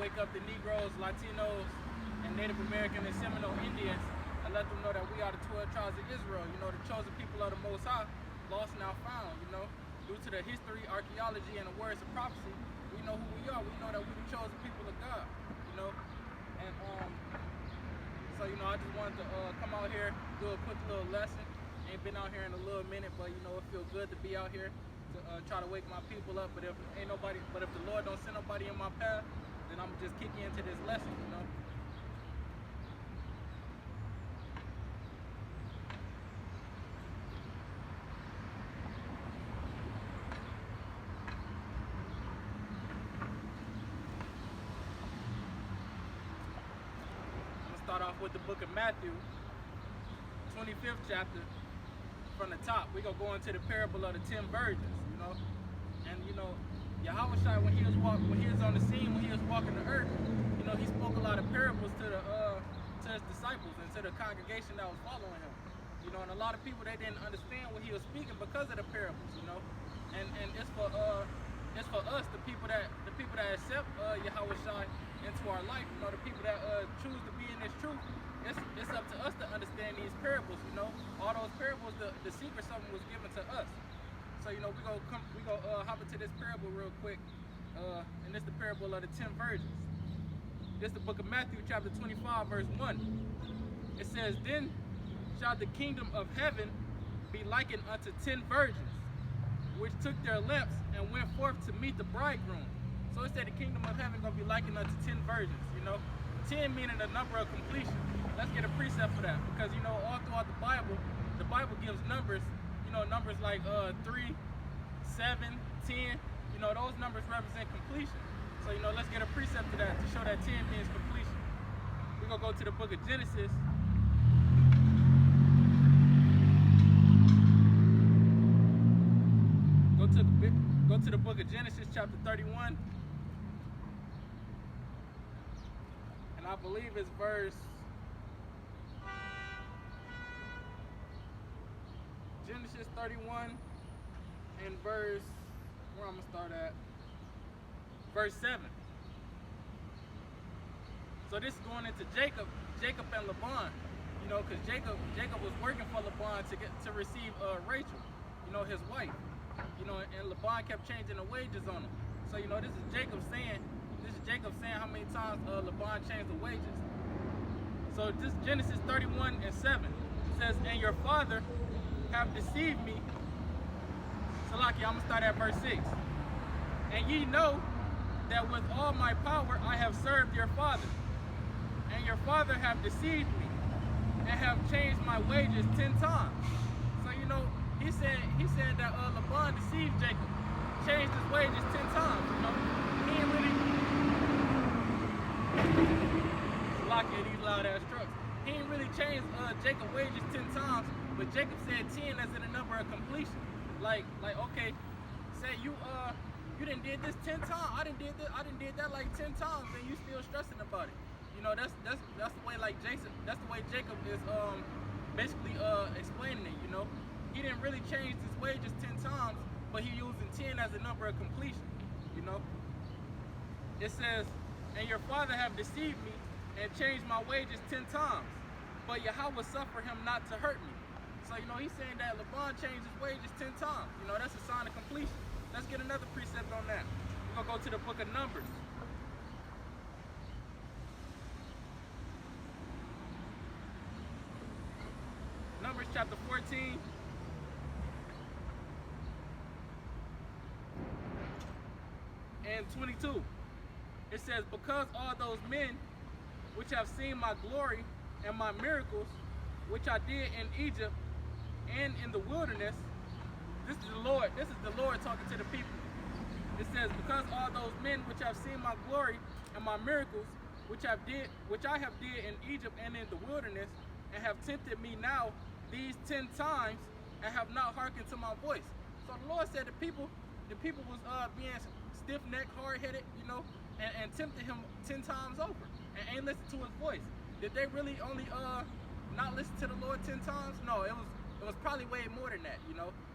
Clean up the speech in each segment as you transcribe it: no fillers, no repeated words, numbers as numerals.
Wake up the Negroes, Latinos, and Native American and Seminole Indians and let them know that we are the 12 tribes of Israel, the chosen people of the Most High, lost now found, Due to the history, archaeology, and the words of prophecy, we know who we are. We know that we're the chosen people of God, And so, I just wanted to come out here, do a quick little lesson. Ain't been out here in a little minute, but, it feels good to be out here to try to wake my people up. But if the Lord don't send nobody in my path, then I'm just kick you into this lesson, I'm gonna start off with the book of Matthew, 25th chapter, from the top. We're gonna go into the parable of the 10 virgins, And Yahushua, when he was on the scene, when he was walking the earth, he spoke a lot of parables to his disciples and to the congregation that was following him. And a lot of people, they didn't understand what he was speaking because of the parables, And it's for us, the people that accept Yahushua into our life, the people that choose to be in this truth. It's up to us to understand these parables, All those parables, the secret of them was given to us. So we go hop into this parable real quick, and it's the parable of the 10 virgins. This is the book of Matthew, chapter 25, verse 1. It says, "Then shall the kingdom of heaven be likened unto 10 virgins, which took their lamps and went forth to meet the bridegroom." So it said the kingdom of heaven gonna be likened unto 10 virgins. 10 meaning the number of completion. Let's get a precept for that, because all throughout the Bible gives numbers. Numbers like 3, 7, 10, those numbers represent completion. So, let's get a precept to that to show that 10 means completion. We're going to go to the book of Genesis. Go to the book of Genesis, chapter 31. And I believe it's Genesis 31 and where I'm going to start at, verse 7. So this is going into Jacob and Laban, because Jacob was working for Laban to receive Rachel, his wife, and Laban kept changing the wages on him. So, this is Jacob saying how many times Laban changed the wages. So this Genesis 31 and 7 says, "And your father have deceived me." Salaki, I'm going to start at verse 6. "And ye know that with all my power I have served your father. And your father have deceived me, and have changed my wages 10 times. So, he said that Laban deceived Jacob, changed his wages 10 times, He ain't really... Salaki, these loud ass trucks. He ain't really changed Jacob's wages 10 times, but Jacob said 10 as in a number of completion. Like okay, say you done did this 10 times. I done did that like 10 times, and you still stressing about it. That's the way that's the way Jacob is basically explaining it. He didn't really change his wages 10 times, but he using 10 as a number of completion. It says, "And your father have deceived me and changed my wages 10 times, but Yahweh suffer him not to hurt me." So, he's saying that Laban changed his wages 10 times. That's a sign of completion. Let's get another precept on that. We're going to go to the book of Numbers. Numbers chapter 14. And 22. It says, "Because all those men which have seen my glory and my miracles, which I did in Egypt and in the wilderness," this is the Lord talking to the people. It says, "Because all those men which have seen my glory and my miracles, which I have did in Egypt and in the wilderness, and have tempted me now these 10 times, and have not hearkened to my voice." So the Lord said the people was being stiff-necked, hard-headed, and tempted him 10 times over, and ain't listened to his voice. Did they really only not listen to the Lord 10 times? No, it was probably way more than that.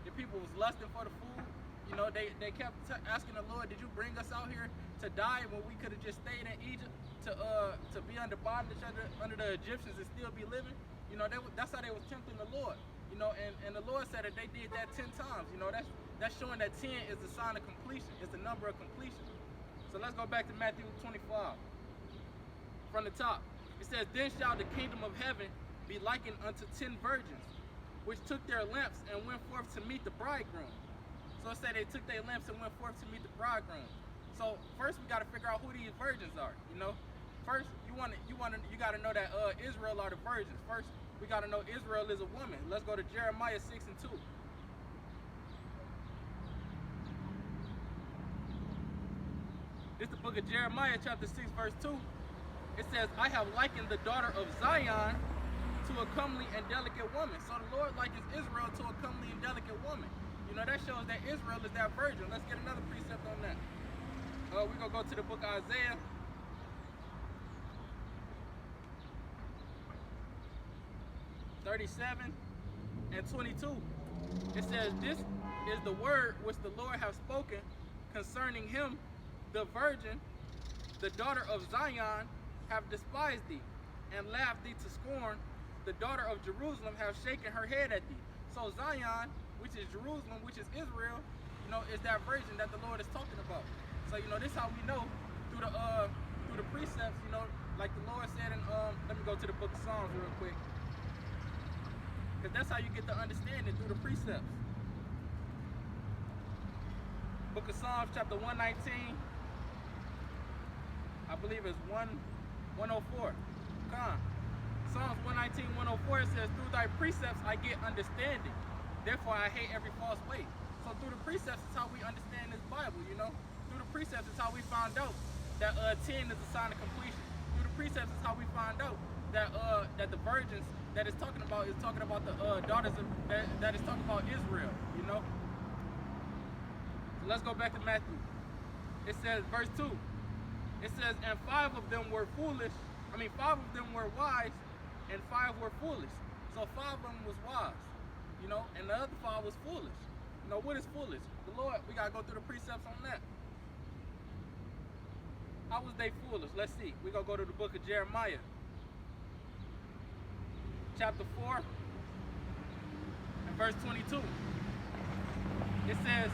The people was lusting for the food. You know, they kept asking the Lord, did you bring us out here to die when we could have just stayed in Egypt to be under bondage under the Egyptians and still be living? You know, that's how they was tempting the Lord. You know, and the Lord said that they did that 10 times. You know, that's showing that 10 is the sign of completion. It's the number of completion. So let's go back to Matthew 25. From the top, it says, then shall the kingdom of heaven be likened unto 10 virgins, which took their lamps and went forth to meet the bridegroom. So it said they took their lamps and went forth to meet the bridegroom. So first we got to figure out who these virgins are. You know, first you got to know that Israel are the virgins. First we got to know Israel is a woman. Let's go to Jeremiah 6:2. This is the book of Jeremiah, chapter 6, verse 2. It says, I have likened the daughter of Zion to a comely and delicate woman. So the Lord likens Israel to a comely and delicate woman. You know, that shows that Israel is that virgin. Let's get another precept on that. We're going to go to the book of Isaiah. (37:22). It says, this is the word which the Lord hath spoken concerning him, the virgin, the daughter of Zion, have despised thee, and laughed thee to scorn. The daughter of Jerusalem have shaken her head at thee. So Zion, which is Jerusalem, which is Israel, you know, is that virgin that the Lord is talking about. So, you know, this is how we know through the precepts, you know, like the Lord said in, let me go to the book of Psalms real quick. Because that's how you get the understanding, through the precepts. Book of Psalms, chapter 119. I believe it's 104. Come on. Psalms 119:104, it says, through thy precepts I get understanding. Therefore I hate every false way. So through the precepts is how we understand this Bible, you know. Through the precepts is how we found out that 10 is a sign of completion. Through the precepts is how we find out that that the virgins that it's talking about is talking about the daughters of that is talking about Israel, you know. So let's go back to Matthew. It says, verse 2. It says, and 5 of them were foolish. 5 of them were wise, and 5 were foolish. So 5 of them was wise, you know, and the other 5 was foolish. You know, what is foolish? The Lord, we gotta go through the precepts on that. How was they foolish? Let's see. We're gonna go to the book of Jeremiah, chapter 4, and verse 22. It says,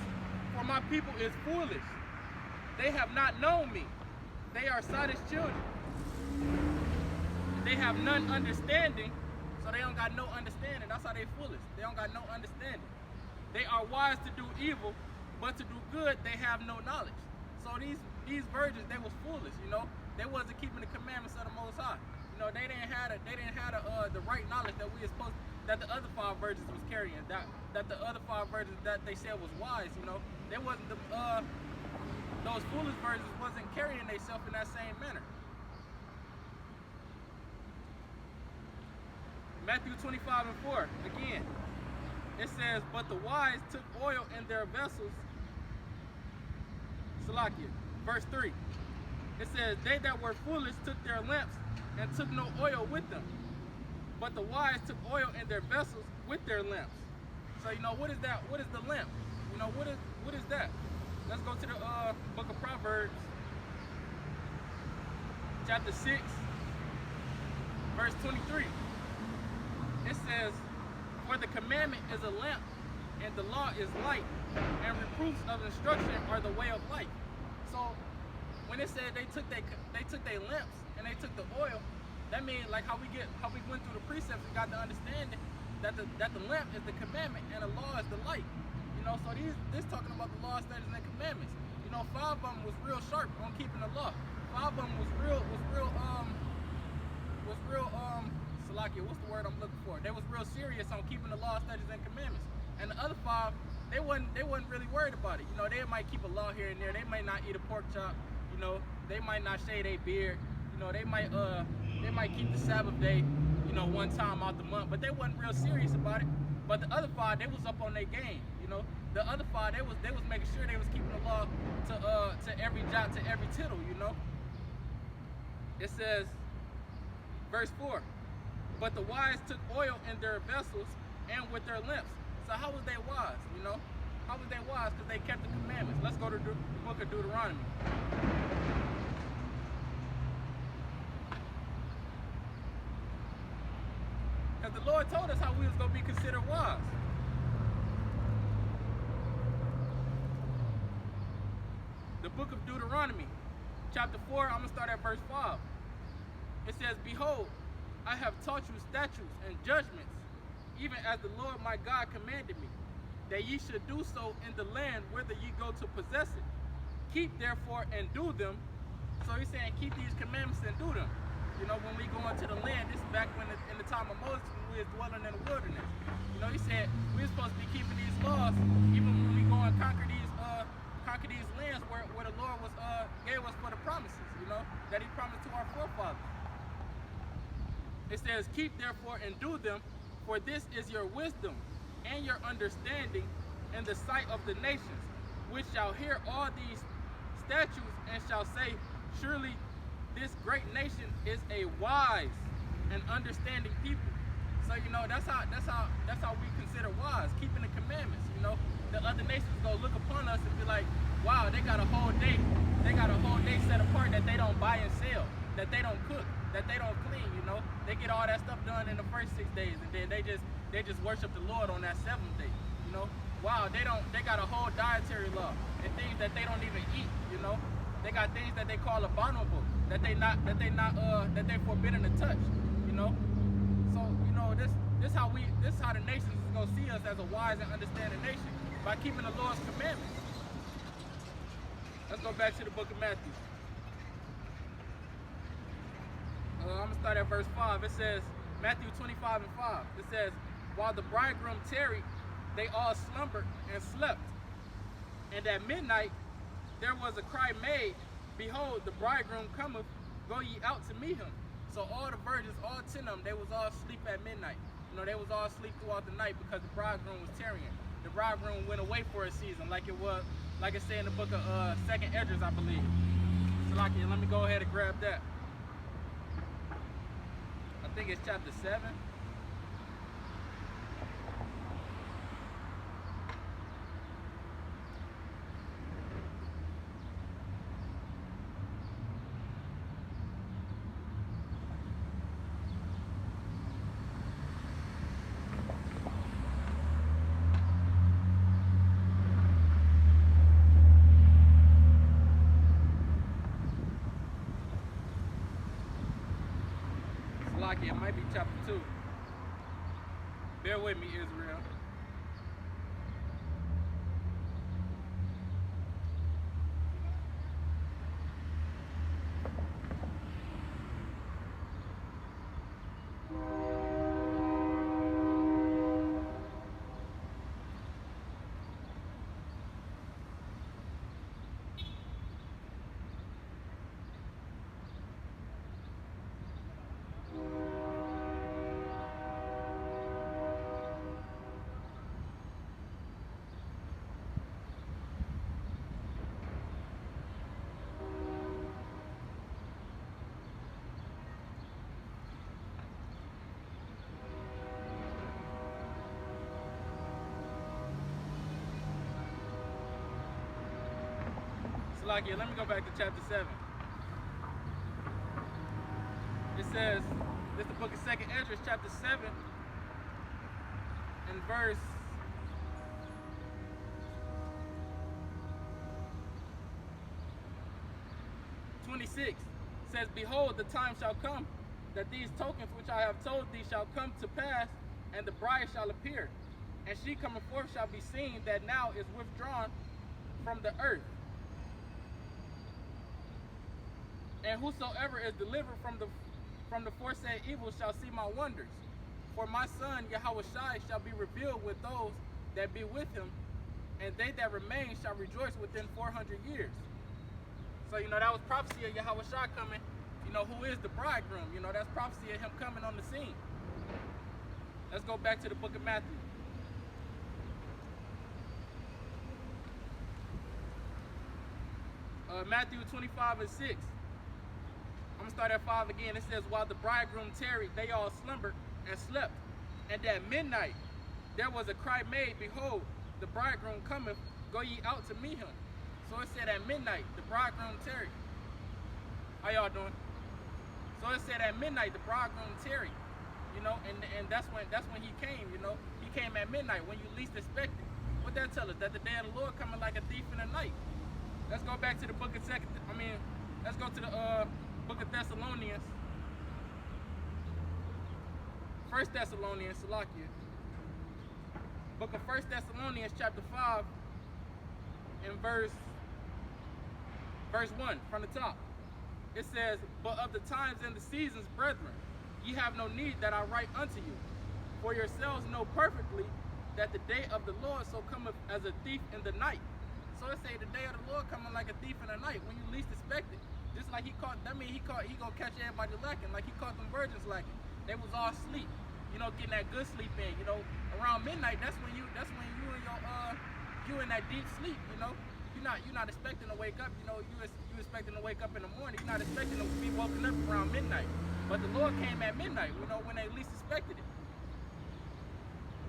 for my people is foolish. They have not known me. They are sottish children. They have none understanding, so they don't got no understanding. That's how they foolish. They don't got no understanding. They are wise to do evil, but to do good they have no knowledge. So these virgins, they was foolish, you know. They wasn't keeping the commandments of the Most High. You know, they didn't have the right knowledge that we are supposed, that the other 5 virgins was carrying. That the other 5 virgins that they said was wise, you know. They wasn't those foolish virgins wasn't carrying themselves in that same manner. Matthew 25:4, again, it says, but the wise took oil in their vessels. Salakia, verse 3. It says, they that were foolish took their lamps and took no oil with them. But the wise took oil in their vessels with their lamps. So, you know, what is that? What is the lamp? You know, what is that? Let's go to the book of Proverbs, chapter 6, verse 23. It says, for the commandment is a lamp, and the law is light, and reproofs of instruction are the way of life. So when it said they took their lamps and they took the oil, that means like how we went through the precepts, we got the understanding that the lamp is the commandment and the law is the light. You know, so this talking about the law, statutes, and commandments. You know, 5 of them was real sharp on keeping the law. 5 of them was real Salakia, what's the word I'm looking for? They was real serious on keeping the law, statutes, and commandments. And the other 5, they wasn't really worried about it. You know, they might keep a law here and there. They might not eat a pork chop. You know, they might not shave their beard. You know, they might keep the Sabbath day, you know, 1 time out the month. But they wasn't real serious about it. But the other 5, they was up on their game. You know, the other 5, they was making sure they was keeping the law to every jot, to every tittle. You know, it says, verse 4. But the wise took oil in their vessels and with their lamps. So how was they wise, you know? How was they wise? Because they kept the commandments. Let's go to the book of Deuteronomy. Because the Lord told us how we was going to be considered wise. The book of Deuteronomy, chapter 4, I'm going to start at verse 5. It says, "Behold, I have taught you statutes and judgments, even as the Lord my God commanded me, that ye should do so in the land whither ye go to possess it. Keep therefore and do them." So he's saying keep these commandments and do them. You know, when we go into the land, this is back when in the time of Moses, when we was dwelling in the wilderness. You know, he said we're supposed to be keeping these laws even when we go and conquer these lands where the Lord was gave us for the promises, you know, that he promised to our forefathers. It says, "Keep therefore and do them, for this is your wisdom and your understanding in the sight of the nations, which shall hear all these statutes and shall say, surely this great nation is a wise and understanding people." So you know that's how we consider wise, keeping the commandments. You know, the other nations go look upon us and be like, wow, they got a whole day set apart that they don't buy and sell, that they don't cook, that they don't clean. You know, they get all that stuff done in the first 6 days, and then they just worship the Lord on that 7th day. You know, wow, they got a whole dietary law and things that they don't even eat. You know, they got things that they call abominable, that they're forbidden to touch. You know, so you know this how the nations is gonna see us as a wise and understanding nation, by keeping the Lord's commandments. Let's go back to the book of Matthew. I'm gonna start at verse 5. It says, Matthew 25:5. It says, "While the bridegroom tarried, they all slumbered and slept. And at midnight there was a cry made, Behold, the bridegroom cometh, go ye out to meet him." So all the virgins, all 10 of them, they was all asleep at midnight. You know, they was all asleep throughout the night because the bridegroom was tarrying. The bridegroom went away for a season, like it said in the book of 2nd Esdras, I believe. So let me go ahead and grab that. I think it's chapter 7. It might be chapter 2. Bear with me, Israel. Let me go back to chapter 7. It says, this is the book of 2nd Esdras, chapter 7, and verse 26. Says, "Behold, the time shall come that these tokens which I have told thee shall come to pass, and the bride shall appear, and she coming forth shall be seen that now is withdrawn from the earth. And whosoever is delivered from the foresaid evil shall see my wonders. For my son Yahushua shall be revealed with those that be with him, and they that remain shall rejoice within 400 years." So, you know, that was prophecy of Yahushua coming, you know, who is the bridegroom. You know, that's prophecy of him coming on the scene. Let's go back to the book of Matthew. Matthew 25:6. I'm going to start at 5 again. It says, "While the bridegroom tarried, they all slumbered and slept. And at midnight there was a cry made, Behold, the bridegroom cometh, go ye out to meet him. So it said at midnight, the bridegroom tarried. How y'all doing? So it said at midnight, the bridegroom tarried. You know, and that's when he came. You know, he came at midnight when you least expect it. What that tell us? That the day of the Lord coming like a thief in the night. Let's go back to the book of let's go to the book of Thessalonians. 1 Thessalonians, Salakia. Book of 1 Thessalonians chapter 5 and verse 1 from the top. It says, but of the times and the seasons, brethren, ye have no need that I write unto you. For yourselves know perfectly that the day of the Lord so cometh as a thief in the night. So it say the day of the Lord coming like a thief in the night when you least expect it. Just like he gonna catch everybody lacking, like he caught them virgins lacking. They was all asleep, you know, getting that good sleep in. You know, around midnight, that's when you and you in that deep sleep. You know, you're not expecting to wake up. You know, you expecting to wake up in the morning. You're not expecting to be woken up around midnight. But the Lord came at midnight. You know, when they least expected it.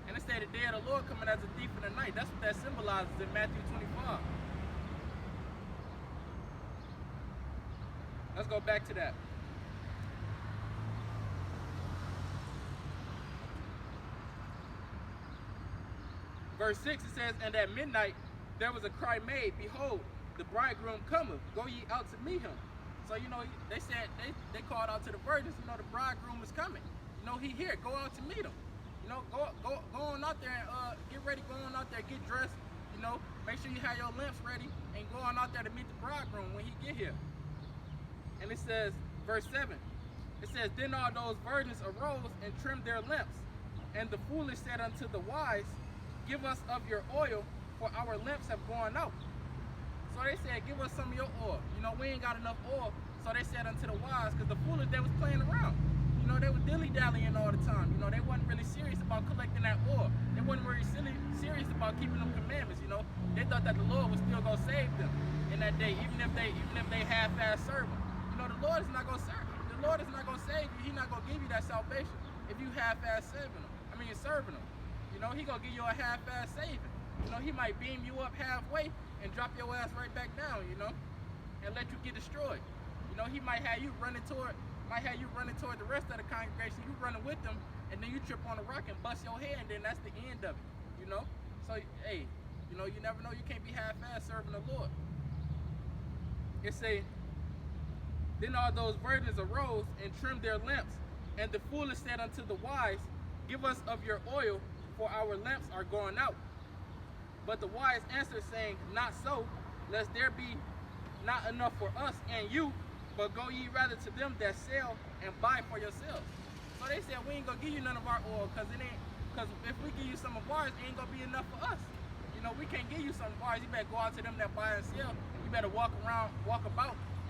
And it said the day of the Lord coming as a thief in the night. That's what that symbolizes in Matthew 25. Let's go back to that. Verse 6, it says, and at midnight there was a cry made, behold, the bridegroom cometh, go ye out to meet him. So, you know, they said, they called out to the virgins, you know, the bridegroom is coming. You know, he here, go out to meet him. You know, go on out there and get ready, go on out there, get dressed, you know, make sure you have your lamps ready and go on out there to meet the bridegroom when he get here. And it says, verse 7, it says, then all those virgins arose and trimmed their lamps. And the foolish said unto the wise, give us of your oil, for our lamps have gone out. So they said, give us some of your oil. You know, we ain't got enough oil. So they said unto the wise, because the foolish, they was playing around. You know, they were dilly-dallying all the time. You know, they wasn't really serious about collecting that oil. They wasn't really serious about keeping them commandments, you know. They thought that the Lord was still going to save them in that day, even if they half-ass serve him. You know, the Lord is not going to serve you. The Lord is not going to save you. He's not going to give you that salvation if you half-ass serving him. You're serving him. You know, he going to give you a half-ass saving. You know, he might beam you up halfway and drop your ass right back down, you know, and let you get destroyed. You know, he might have you running toward the rest of the congregation. You running with them, and then you trip on a rock and bust your head, and then that's the end of it, you know. So, hey, you know, you never know. You can't be half-ass serving the Lord. It say, then all those virgins arose and trimmed their lamps, and the foolish said unto the wise, give us of your oil, for our lamps are going out. But the wise answered, saying, not so, lest there be not enough for us and you, but go ye rather to them that sell and buy for yourselves. So they said, we ain't gonna give you none of our oil, because if we give you some of ours, it ain't gonna be enough for us. You know, we can't give you some of ours. You better go out to them that buy and sell. You better walk about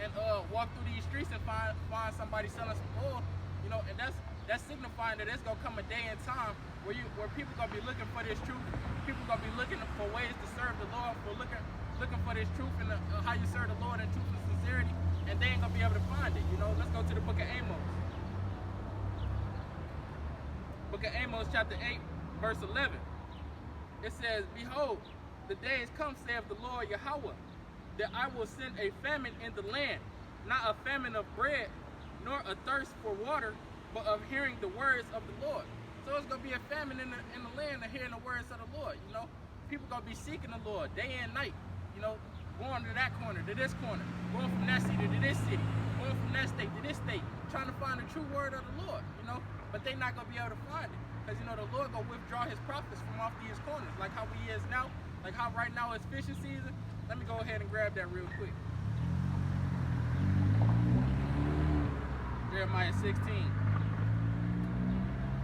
and walk through these streets and find somebody selling some oil. You know, and that's signifying that there's gonna come a day and time where people gonna be looking for this truth. People gonna be looking for ways to serve the Lord, for looking for this truth and how you serve the Lord in truth and sincerity, and they ain't gonna be able to find it. You know, let's go to the book of Amos. Book of Amos, chapter 8, verse 11. It says, behold, the days come, saith the Lord Yahweh, that I will send a famine in the land, not a famine of bread, nor a thirst for water, but of hearing the words of the Lord. So it's gonna be a famine in the land of hearing the words of the Lord. You know, people gonna be seeking the Lord day and night. You know, going to that corner to this corner, going from that city to this city, going from that state to this state, trying to find the true word of the Lord. You know, but they not gonna be able to find it, because you know the Lord gonna withdraw His prophets from off these corners, like how we is now, like how right now it's fishing season. Let me go ahead and grab that real quick. Jeremiah 16.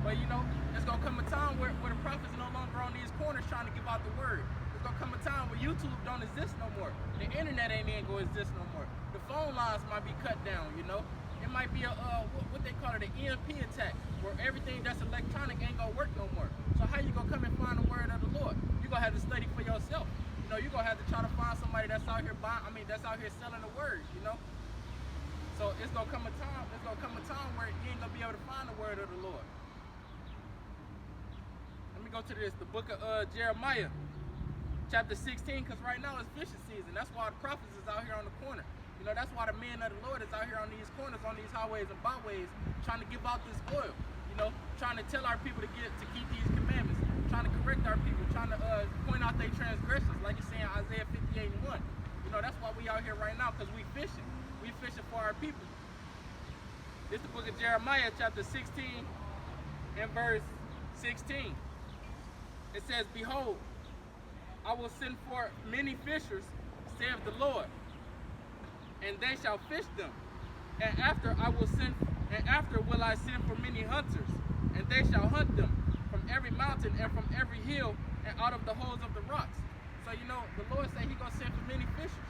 But you know, there's gonna come a time where the prophets no longer on these corners trying to give out the word. There's gonna come a time where YouTube don't exist no more. The internet ain't even gonna exist no more. The phone lines might be cut down, you know. It might be a what they call it, an EMP attack, where everything that's electronic ain't gonna work no more. So how you gonna come and find the word of the Lord? You gonna have to study for yourself. You know, you gonna have to try to find somebody that's out here that's out here selling the word, you know. So it's gonna come a time where you ain't gonna be able to find the word of the Lord. Let me go to this, the book of Jeremiah. chapter 16, because right now it's fishing season. That's why the prophets is out here on the corner. You know, that's why the men of the Lord is out here on these corners, on these highways and byways, trying to give out this oil. You know, trying to tell our people to keep these commandments, trying to correct our people, trying to point out their transgressions, like it's saying Isaiah 58:1. You know, that's why we out here right now, because we fishing. We fishing for our people. This is the book of Jeremiah, chapter 16 and verse 16. It says, "Behold, I will send forth many fishers, saith the Lord, and they shall fish them. And after will I send for many hunters, and they shall hunt them from every mountain and from every hill and out of the holes of the rocks." So you know, the Lord said He gonna send for many fishers.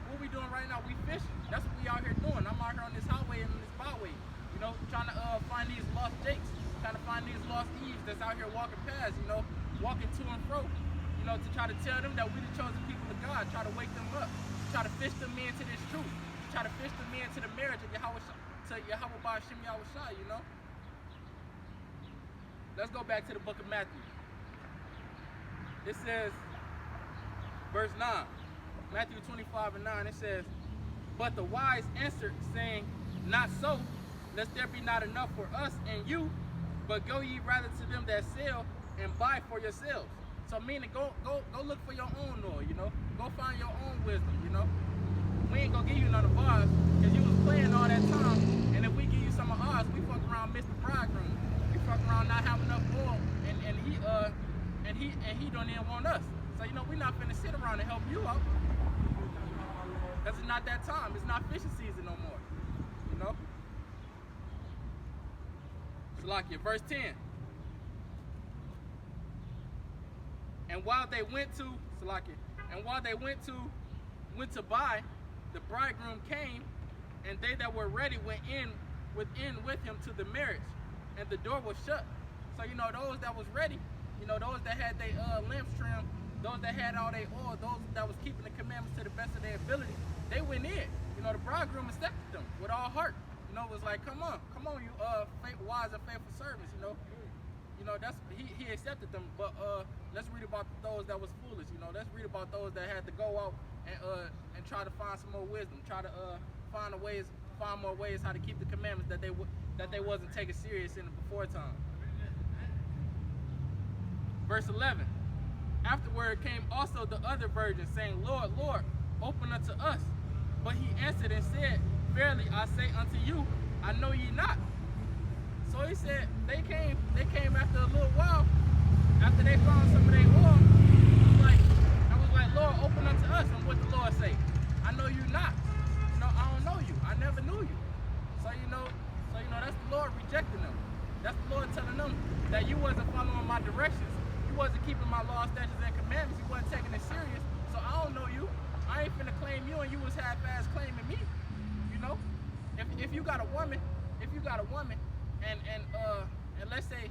What we doing right now? We fishing. That's what we out here doing. I'm out here on this highway and this byway, you know, trying to find these lost Jakes, trying to find these lost Eves that's out here walking past, you know, walking to and fro, you know, to try to tell them that we the chosen people of God, try to wake them up, try to fish them into this truth, try to fish them into the marriage of Yahweh Ba'Shem Yahushua, you know. Let's go back to the book of Matthew. It says, verse 9, Matthew 25:9, it says, "But the wise answered, saying, Not so, lest there be not enough for us and you, but go ye rather to them that sell and buy for yourselves." So meaning, go look for your own oil, you know. Go find your own wisdom, you know. We ain't gonna give you none of ours, because you was playing all that time, and if we give you some of ours, we fuck around miss the bridegroom. We fuck around not having enough oil, and he don't even want us. So you know, we're not finna sit around and help you out, because it's not that time. It's not fishing season no more, you know. Salakia, verse 10. And while they went to buy, the bridegroom came, and they that were ready went in with him to the marriage, and the door was shut. So you know, those that was ready, you know, those that had their lamps trimmed, those that had all their oil, those that was keeping the commandments to the best of their ability, they went in. You know, the bridegroom accepted them with all heart. You know, it was like, come on, you wise and faithful servants. You know, that's he accepted them. But let's read about those that was foolish. You know, let's read about those that had to go out and try to find some more wisdom, try to find more ways how to keep the commandments that they wasn't taking serious in the before time. Verse 11. Afterward came also the other virgins, saying, Lord, Lord, open unto us. But he answered and said, Verily I say unto you, I know ye not. So he said, they came after a little while, after they found some of their oil. I was like, Lord, open unto us. And what the Lord say? I know you not. You know, I don't know you. I never knew you. So you know, that's the Lord rejecting them. That's the Lord telling them that you wasn't following my directions. You wasn't keeping my laws, statutes, and commandments. You wasn't taking it serious. So I don't know you. I ain't finna claim you, and you was half-ass claiming me. You know, if you got a woman, and let's say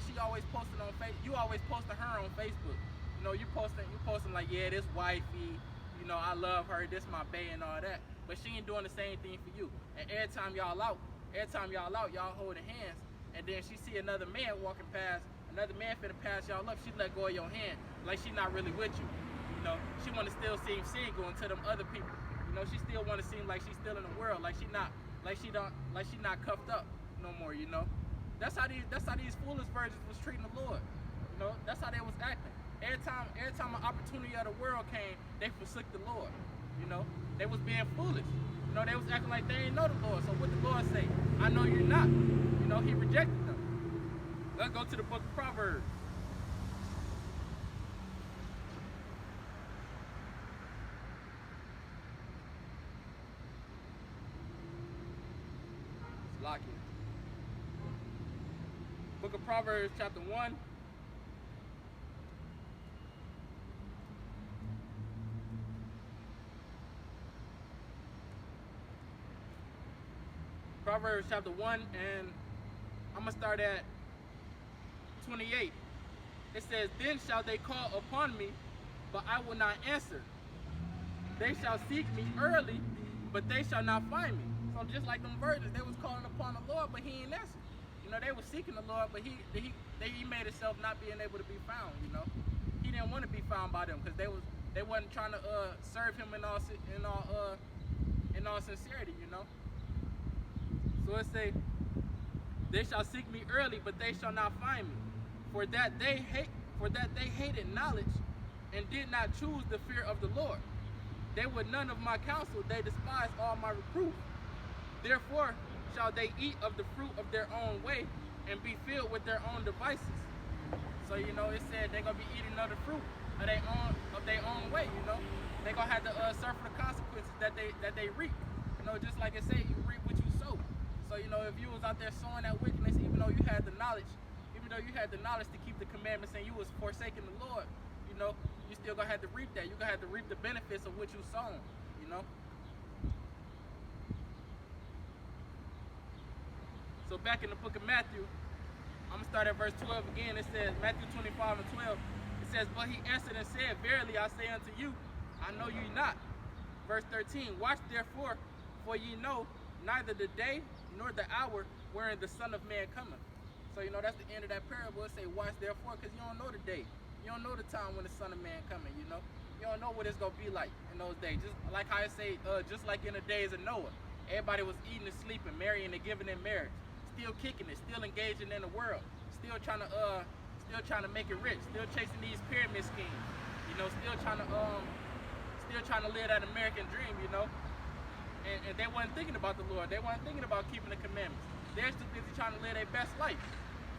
she always posting on Facebook. You always posting her on Facebook. You know, you posting like, yeah, this wifey. You know, I love her. This my bae and all that. But she ain't doing the same thing for you. And every time y'all out, y'all holding hands. And then she see another man walking past. Another man finna pass y'all up. She let go of your hand like she not really with you. You know, she wanna still seem single unto them other people. You know, she still wanna seem like she's still in the world, like she not cuffed up no more. You know, that's how these foolish virgins was treating the Lord. You know, that's how they was acting. Every time an opportunity of the world came, they forsook the Lord. You know, they was being foolish. You know, they was acting like they ain't know the Lord. So what the Lord say? I know you're not. You know, he rejected them. Let's go to the book of Proverbs. Lock it. Book of Proverbs, chapter 1. Proverbs chapter 1, and I'm going to start at 28. It says, Then shall they call upon me, but I will not answer. They shall seek me early, but they shall not find me. So just like them virgins, they was calling upon the Lord, but he ain't answered. You know, they were seeking the Lord, but he made himself not being able to be found, you know. He didn't want to be found by them because they wasn't trying to serve him in all sincerity, you know. So it say, they shall seek me early, but they shall not find me, for that they hated knowledge and did not choose the fear of the Lord. They would none of my counsel, they despised all my reproof. Therefore shall they eat of the fruit of their own way and be filled with their own devices. So, you know, it said they're going to be eating of the fruit of their own way, you know. They're going to have to suffer the consequences that they reap. You know, just like it said, you reap what you sow. So, you know, if you was out there sowing that wickedness, even though you had the knowledge to keep the commandments and you was forsaking the Lord, you know, you still going to have to reap that. You're going to have to reap the benefits of what you sown, you know. So back in the book of Matthew, I'm going to start at verse 12 again. It says, Matthew 25 and 12, it says, but he answered and said, verily I say unto you, I know you not. Verse 13, watch therefore, for ye know neither the day nor the hour wherein the Son of Man cometh. So, you know, that's the end of that parable. It say, watch therefore, because you don't know the day. You don't know the time when the Son of Man coming, you know. You don't know what it's going to be like in those days. Just like how I say, just like in the days of Noah. Everybody was eating and sleeping, marrying and giving in marriage. Still kicking it, still engaging in the world, still trying to make it rich, still chasing these pyramid schemes, you know, still trying to live that American dream, you know. And they weren't thinking about the Lord. They weren't thinking about keeping the commandments. They're still busy trying to live their best life.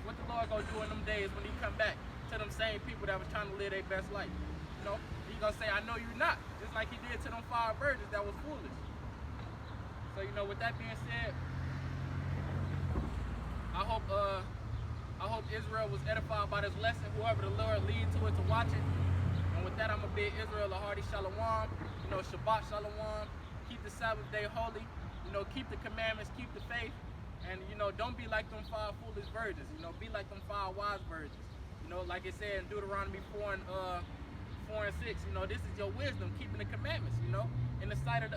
What the Lord gonna do in them days when he come back to them same people that was trying to live their best life? You know, he gonna say, I know you're not, just like he did to them 5 virgins that was foolish. So, you know, with that being said, I hope Israel was edified by this lesson, whoever the Lord lead to it to watch it. And with that, I'm going to bid Israel a hearty shalom, you know, Shabbat shalom, keep the Sabbath day holy, you know, keep the commandments, keep the faith, and, you know, don't be like them 5 foolish virgins, you know, be like them 5 wise virgins. You know, like it said in Deuteronomy 4 and 6, you know, this is your wisdom, keeping the commandments, you know, in the sight of the